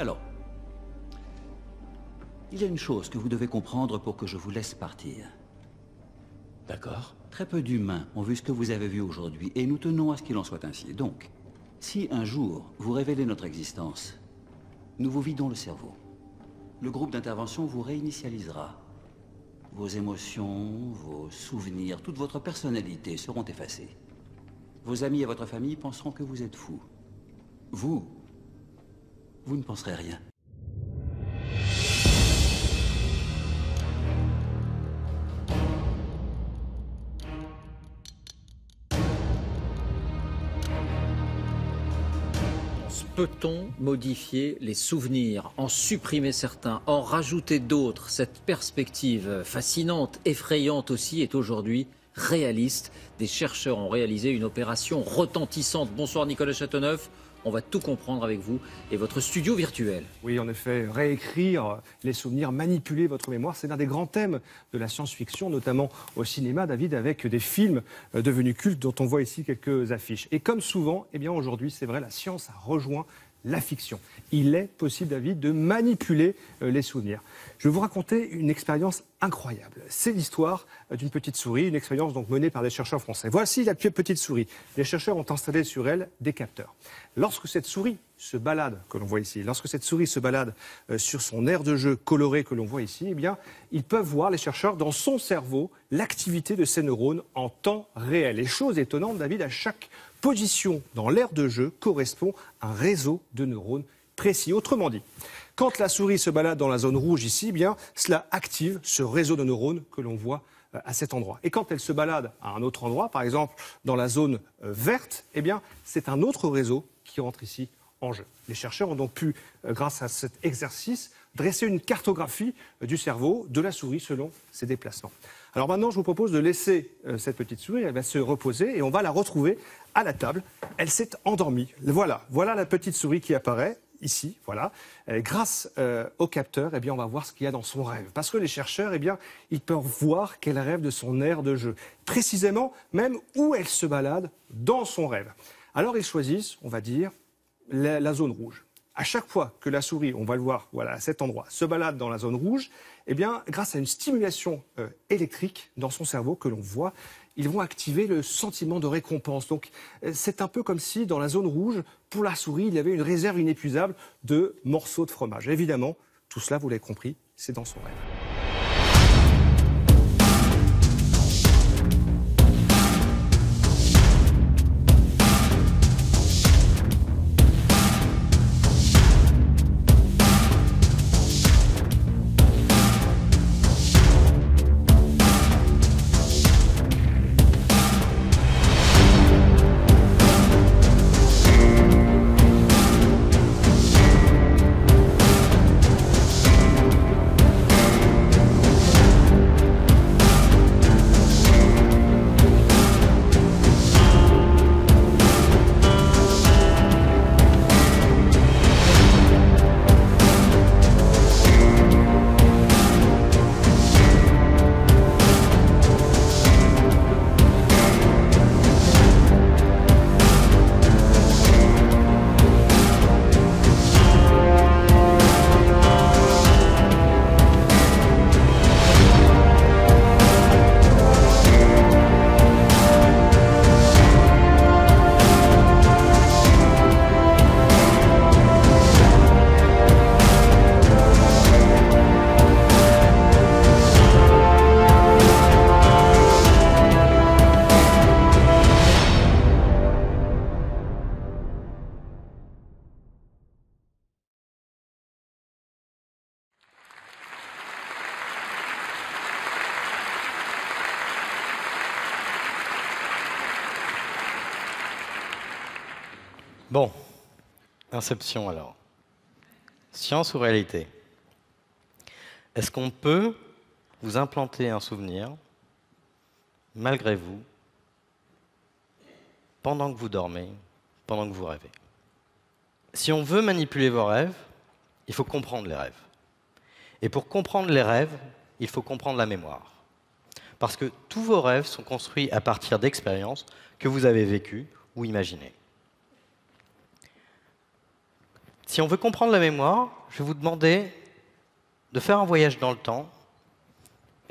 Alors, il y a une chose que vous devez comprendre pour que je vous laisse partir. D'accord. Très peu d'humains ont vu ce que vous avez vu aujourd'hui, et nous tenons à ce qu'il en soit ainsi. Donc, si un jour vous révélez notre existence, nous vous vidons le cerveau. Le groupe d'intervention vous réinitialisera. Vos émotions, vos souvenirs, toute votre personnalité seront effacées. Vos amis et votre famille penseront que vous êtes fou. Vous ne penserez rien. Peut-on modifier les souvenirs, en supprimer certains, en rajouter d'autres? Cette perspective fascinante, effrayante aussi, est aujourd'hui réaliste. Des chercheurs ont réalisé une opération retentissante. Bonsoir Nicolas Châteauneuf. On va tout comprendre avec vous et votre studio virtuel. Oui, en effet, réécrire les souvenirs, manipuler votre mémoire, c'est l'un des grands thèmes de la science-fiction, notamment au cinéma, David, avec des films devenus cultes dont on voit ici quelques affiches. Et comme souvent, eh bien aujourd'hui, c'est vrai, la science a rejoint la fiction. Il est possible, David, de manipuler les souvenirs. Je vais vous raconter une expérience incroyable. C'est l'histoire d'une petite souris, une expérience donc menée par des chercheurs français. Voici la petite souris. Les chercheurs ont installé sur elle des capteurs. Lorsque cette souris se balade, que l'on voit ici, lorsque cette souris se balade sur son aire de jeu coloré que l'on voit ici, eh bien, ils peuvent voir, les chercheurs, dans son cerveau, l'activité de ces neurones en temps réel. Et chose étonnante, David, à chaque position dans l'aire de jeu correspond à un réseau de neurones précis. Autrement dit, quand la souris se balade dans la zone rouge ici, eh bien, cela active ce réseau de neurones que l'on voit à cet endroit. Et quand elle se balade à un autre endroit, par exemple dans la zone verte, eh bien, c'est un autre réseau qui rentre ici en jeu. Les chercheurs ont donc pu, grâce à cet exercice, dresser une cartographie du cerveau de la souris selon ses déplacements. Alors maintenant, je vous propose de laisser cette petite souris, elle va se reposer et on va la retrouver à la table. Elle s'est endormie. Voilà la petite souris qui apparaît ici, voilà. Grâce au capteur, eh bien, on va voir ce qu'il y a dans son rêve. Parce que les chercheurs, eh bien, ils peuvent voir qu'elle rêve de son aire de jeu. Précisément, même où elle se balade dans son rêve. Alors ils choisissent, on va dire, la zone rouge. À chaque fois que la souris, on va le voir, voilà, à cet endroit, se balade dans la zone rouge, eh bien, grâce à une stimulation électrique dans son cerveau que l'on voit, ils vont activer le sentiment de récompense. Donc, c'est un peu comme si, dans la zone rouge, pour la souris, il y avait une réserve inépuisable de morceaux de fromage. Évidemment, tout cela, vous l'avez compris, c'est dans son rêve. Bon, Inception alors. Science ou réalité? Est-ce qu'on peut vous implanter un souvenir, malgré vous, pendant que vous dormez, pendant que vous rêvez? Si on veut manipuler vos rêves, il faut comprendre les rêves. Et pour comprendre les rêves, il faut comprendre la mémoire. Parce que tous vos rêves sont construits à partir d'expériences que vous avez vécues ou imaginées. Si on veut comprendre la mémoire, je vais vous demander de faire un voyage dans le temps,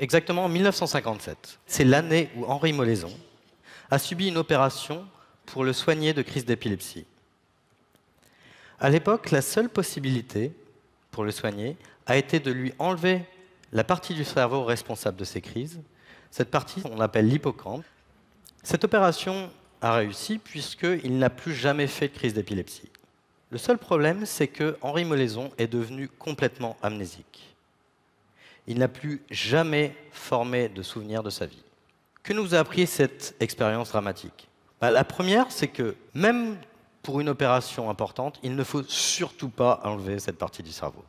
exactement en 1957. C'est l'année où Henri Molaison a subi une opération pour le soigner de crises d'épilepsie. À l'époque, la seule possibilité pour le soigner a été de lui enlever la partie du cerveau responsable de ces crises. Cette partie, on l'appelle l'hippocampe. Cette opération a réussi puisqu'il n'a plus jamais fait de crise d'épilepsie. Le seul problème, c'est que Henri Molaison est devenu complètement amnésique. Il n'a plus jamais formé de souvenirs de sa vie. Que nous a appris cette expérience dramatique? La première, c'est que même pour une opération importante, il ne faut surtout pas enlever cette partie du cerveau.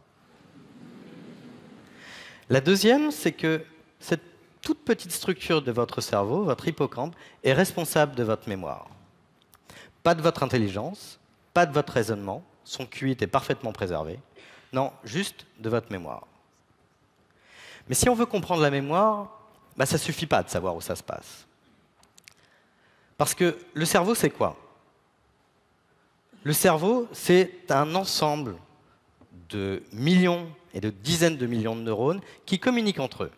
La deuxième, c'est que cette toute petite structure de votre cerveau, votre hippocampe, est responsable de votre mémoire. Pas de votre intelligence, pas de votre raisonnement, son QI est parfaitement préservé. Non, juste de votre mémoire. Mais si on veut comprendre la mémoire, ça ne suffit pas de savoir où ça se passe. Parce que le cerveau, c'est quoi? Le cerveau, c'est un ensemble de millions et de dizaines de millions de neurones qui communiquent entre eux.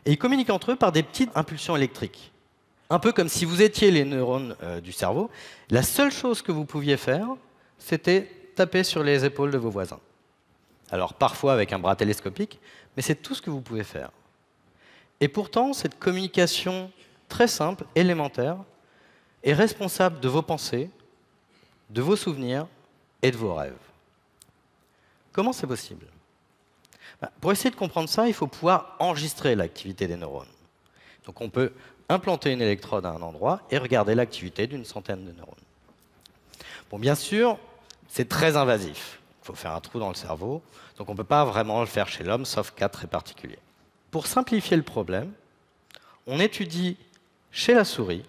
Et ils communiquent entre eux par des petites impulsions électriques. Un peu comme si vous étiez les neurones du cerveau. La seule chose que vous pouviez faire, c'était taper sur les épaules de vos voisins. Alors parfois avec un bras télescopique, mais c'est tout ce que vous pouvez faire. Et pourtant, cette communication très simple, élémentaire, est responsable de vos pensées, de vos souvenirs et de vos rêves. Comment c'est possible? Pour essayer de comprendre ça, il faut pouvoir enregistrer l'activité des neurones. Donc on peut implanter une électrode à un endroit et regarder l'activité d'une centaine de neurones. Bon, bien sûr, c'est très invasif. Il faut faire un trou dans le cerveau, donc on ne peut pas vraiment le faire chez l'homme, sauf cas très particuliers. Pour simplifier le problème, on étudie chez la souris,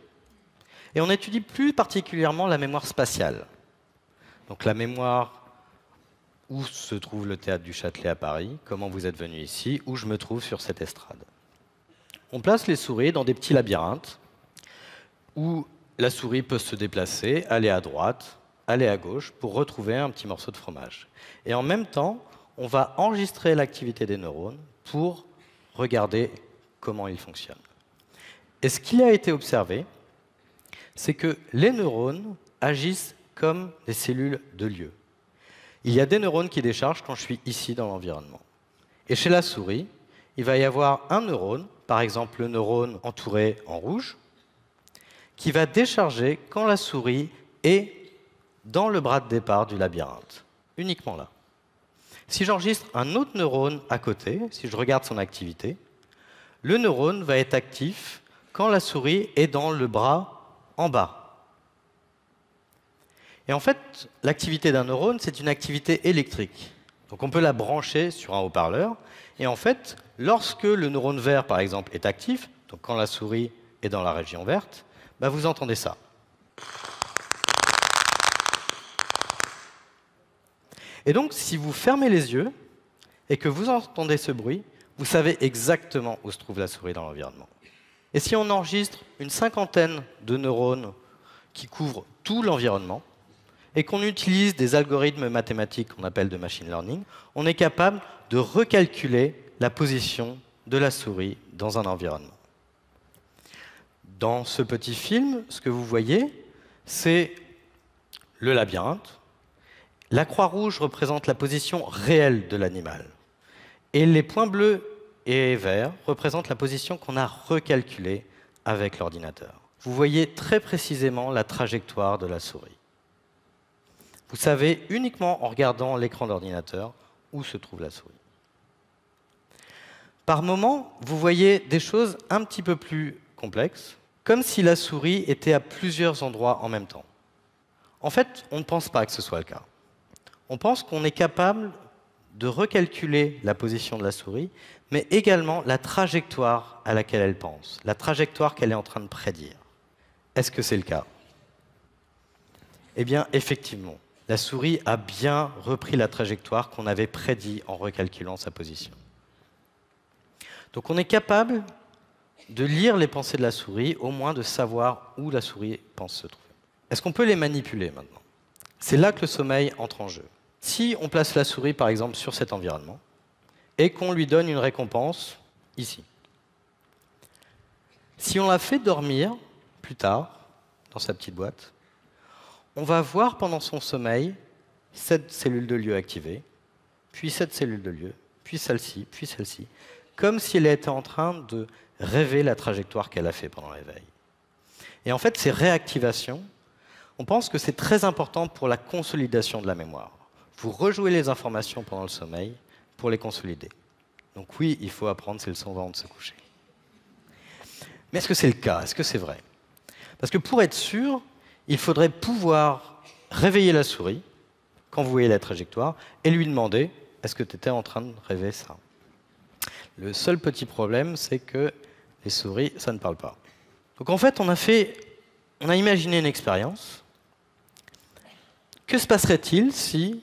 et on étudie plus particulièrement la mémoire spatiale. Donc la mémoire où se trouve le théâtre du Châtelet à Paris, comment vous êtes venu ici, où je me trouve sur cette estrade. On place les souris dans des petits labyrinthes où la souris peut se déplacer, aller à droite, aller à gauche pour retrouver un petit morceau de fromage. Et en même temps, on va enregistrer l'activité des neurones pour regarder comment ils fonctionnent. Et ce qui a été observé, c'est que les neurones agissent comme des cellules de lieu. Il y a des neurones qui déchargent quand je suis ici dans l'environnement. Et chez la souris, il va y avoir un neurone, par exemple le neurone entouré en rouge, qui va décharger quand la souris est dans le bras de départ du labyrinthe, uniquement là. Si j'enregistre un autre neurone à côté, si je regarde son activité, le neurone va être actif quand la souris est dans le bras en bas. Et en fait, l'activité d'un neurone, c'est une activité électrique. Donc on peut la brancher sur un haut-parleur. Et en fait, lorsque le neurone vert, par exemple, est actif, donc quand la souris est dans la région verte, vous entendez ça. Et donc, si vous fermez les yeux et que vous entendez ce bruit, vous savez exactement où se trouve la souris dans l'environnement. Et si on enregistre une cinquantaine de neurones qui couvrent tout l'environnement, et qu'on utilise des algorithmes mathématiques qu'on appelle de machine learning, on est capable de recalculer la position de la souris dans un environnement. Dans ce petit film, ce que vous voyez, c'est le labyrinthe. La croix rouge représente la position réelle de l'animal. Et les points bleus et verts représentent la position qu'on a recalculée avec l'ordinateur. Vous voyez très précisément la trajectoire de la souris. Vous savez uniquement en regardant l'écran d'ordinateur où se trouve la souris. Par moment, vous voyez des choses un petit peu plus complexes, comme si la souris était à plusieurs endroits en même temps. En fait, on ne pense pas que ce soit le cas. On pense qu'on est capable de recalculer la position de la souris, mais également la trajectoire à laquelle elle pense, la trajectoire qu'elle est en train de prédire. Est-ce que c'est le cas? Eh bien, effectivement. La souris a bien repris la trajectoire qu'on avait prédit en recalculant sa position. Donc on est capable de lire les pensées de la souris, au moins de savoir où la souris pense se trouver. Est-ce qu'on peut les manipuler maintenant? C'est là que le sommeil entre en jeu. Si on place la souris, par exemple, sur cet environnement, et qu'on lui donne une récompense ici. Si on la fait dormir plus tard, dans sa petite boîte, on va voir pendant son sommeil cette cellule de lieu activée, puis cette cellule de lieu, puis celle-ci, comme si elle était en train de rêver la trajectoire qu'elle a fait pendant l'éveil. Et en fait, ces réactivations, on pense que c'est très important pour la consolidation de la mémoire. Vous rejouez les informations pendant le sommeil pour les consolider. Donc oui, il faut apprendre ses leçons avant de se coucher. Mais est-ce que c'est le cas? Est-ce que c'est vrai? Parce que pour être sûr, il faudrait pouvoir réveiller la souris quand vous voyez la trajectoire et lui demander « Est-ce que tu étais en train de rêver ça ?» Le seul petit problème, c'est que les souris, ça ne parle pas. Donc en fait, on a imaginé une expérience. Que se passerait-il si,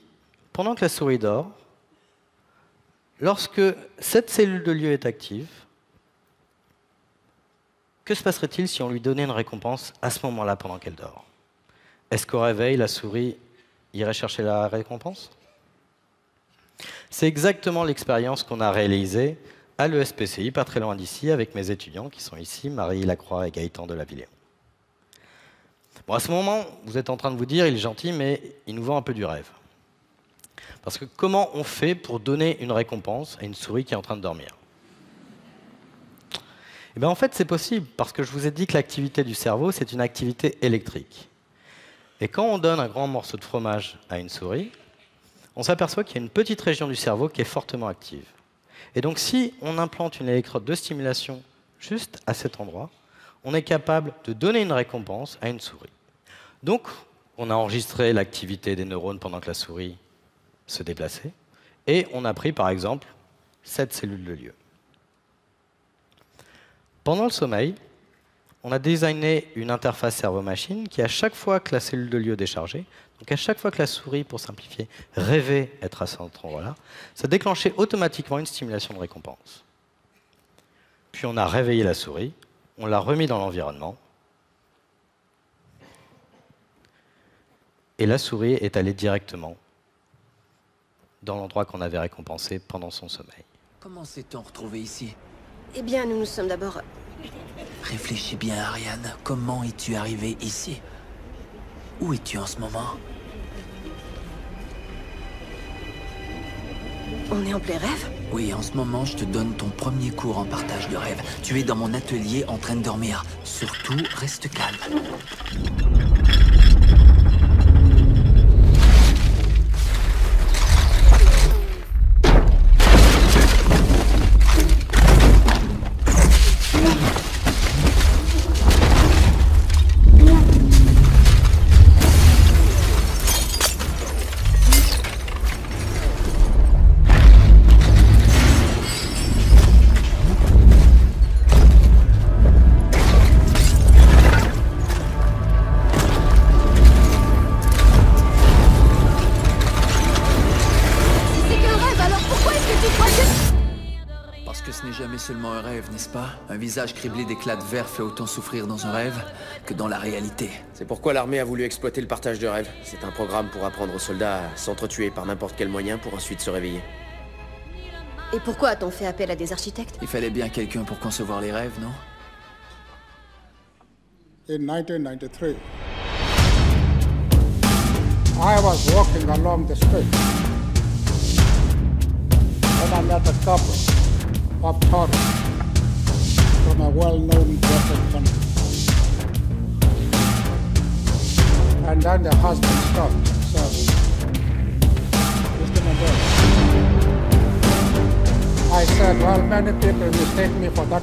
pendant que la souris dort, lorsque cette cellule de lieu est active, que se passerait-il si on lui donnait une récompense à ce moment-là pendant qu'elle dort? Est-ce qu'au réveil, la souris irait chercher la récompense? C'est exactement l'expérience qu'on a réalisée à l'ESPCI, pas très loin d'ici, avec mes étudiants qui sont ici, Marie Lacroix et Gaëtan de la Villéon. Bon, à ce moment, vous êtes en train de vous dire, il est gentil, mais il nous vend un peu du rêve. Parce que comment on fait pour donner une récompense à une souris qui est en train de dormir? Eh bien, en fait, c'est possible, parce que je vous ai dit que l'activité du cerveau, c'est une activité électrique. Et quand on donne un grand morceau de fromage à une souris, on s'aperçoit qu'il y a une petite région du cerveau qui est fortement active. Et donc, si on implante une électrode de stimulation juste à cet endroit, on est capable de donner une récompense à une souris. Donc, on a enregistré l'activité des neurones pendant que la souris se déplaçait, et on a pris, par exemple, cette cellule de lieu. Pendant le sommeil, on a designé une interface cerveau-machine qui, à chaque fois que la cellule de lieu est déchargée, donc à chaque fois que la souris, pour simplifier, rêvait être à cet endroit-là, ça déclenchait automatiquement une stimulation de récompense. Puis on a réveillé la souris, on l'a remis dans l'environnement, et la souris est allée directement dans l'endroit qu'on avait récompensé pendant son sommeil. Comment s'est-on retrouvé ici? Eh bien, nous nous sommes d'abord... Réfléchis bien, Ariane. Comment es-tu arrivé ici? Où es-tu en ce moment? On est en plein rêve? Oui, en ce moment, je te donne ton premier cours en partage de rêve. Tu es dans mon atelier en train de dormir. Surtout, reste calme. Seulement un rêve, n'est-ce pas? Un visage criblé d'éclats de verre fait autant souffrir dans un rêve que dans la réalité. C'est pourquoi l'armée a voulu exploiter le partage de rêves. C'est un programme pour apprendre aux soldats à s'entretuer par n'importe quel moyen pour ensuite se réveiller. Et pourquoi a-t-on fait appel à des architectes? Il fallait bien quelqu'un pour concevoir les rêves, non? In 1993, I was walking along the street when I met a couple of tourists from a well-known Western country. And then the husband stopped and said, Mr. Mandela. I said, well, many people mistake me for that